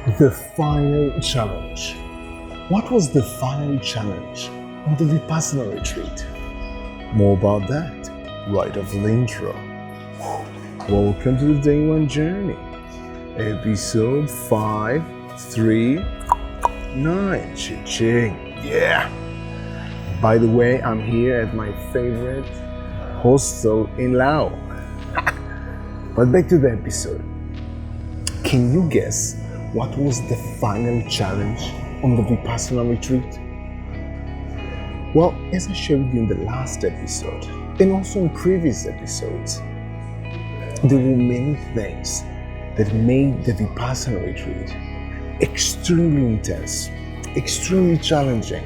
The final challenge. What was the final challenge on the Vipassana retreat? More about that right after the intro. Welcome to the Day 1 Journey, episode 539. Cha-ching, yeah! By the way, I'm here at my favorite hostel in Laos. But back to the episode. Can you guess what was the final challenge on the Vipassana retreat? Well, as I showed you in the last episode, and also in previous episodes, there were many things that made the Vipassana retreat extremely intense, extremely challenging.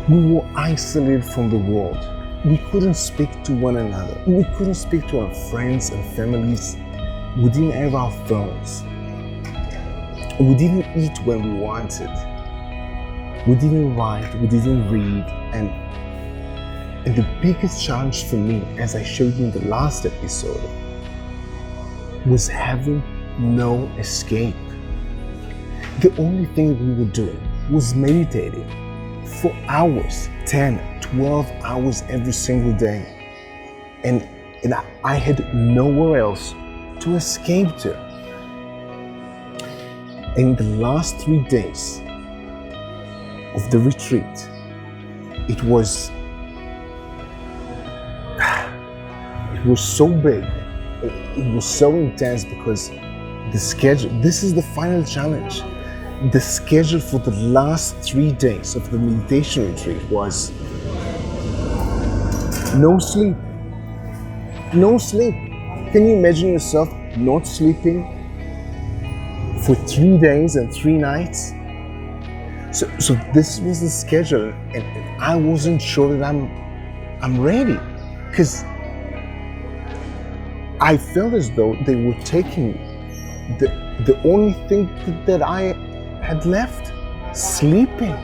We were isolated from the world. We couldn't speak to one another. We couldn't speak to our friends and families. We didn't have our phones. We didn't eat when we wanted. We didn't write, we didn't read, and the biggest challenge for me, as I showed you in the last episode, was having no escape. The only thing we were doing was meditating for hours, 10, 12 hours every single day. And I had nowhere else to escape to. In the last 3 days of the retreat, it was so big, it was so intense because the schedule, this is the final challenge. The schedule for the last 3 days of the meditation retreat was no sleep. No sleep. Can you imagine yourself not sleeping for 3 days and 3 nights? So this was the schedule, and I wasn't sure that I'm ready, because I felt as though they were taking the only thing that I had left, sleeping.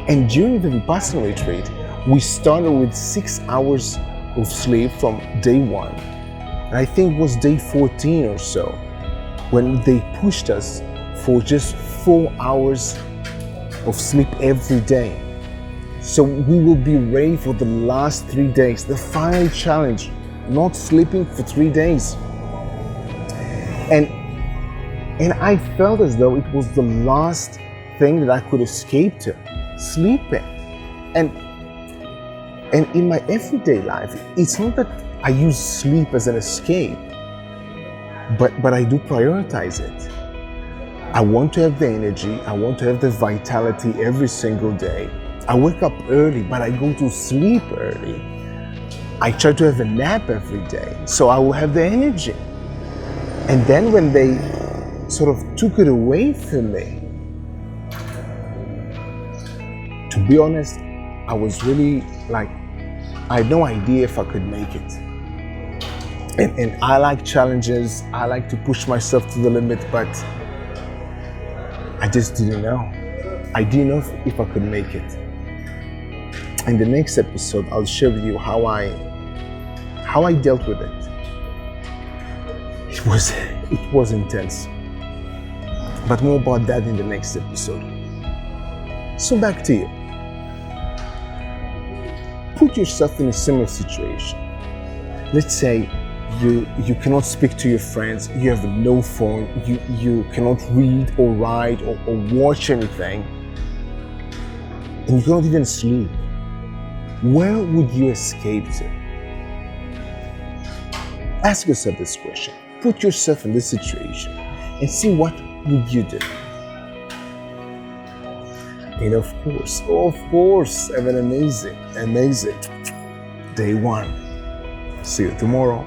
And during the Vipassana retreat, we started with 6 hours of sleep from day 1, and I think it was day 14 or so, when they pushed us for just 4 hours of sleep every day. So we will be ready for the last 3 days, the final challenge, not sleeping for 3 days. And I felt as though it was the last thing that I could escape to, sleeping. And in my everyday life, it's not that I use sleep as an escape, but I do prioritize it. I want to have the energy, I want to have the vitality every single day. I wake up early, but I go to sleep early. I try to have a nap every day, so I will have the energy. And then when they sort of took it away from me, to be honest, I was really like, I had no idea if I could make it. And I like challenges, I like to push myself to the limit, but I just didn't know. I didn't know if I could make it. In the next episode, I'll share with you how I dealt with it. It was intense. But more about that in the next episode. So back to you. Put yourself in a similar situation. Let's say you cannot speak to your friends, you have no phone, you cannot read or write or watch anything, and you cannot even sleep. Where would you escape to? Ask yourself this question. Put yourself in this situation and see what would you do. And of course, have an amazing day 1. See you tomorrow.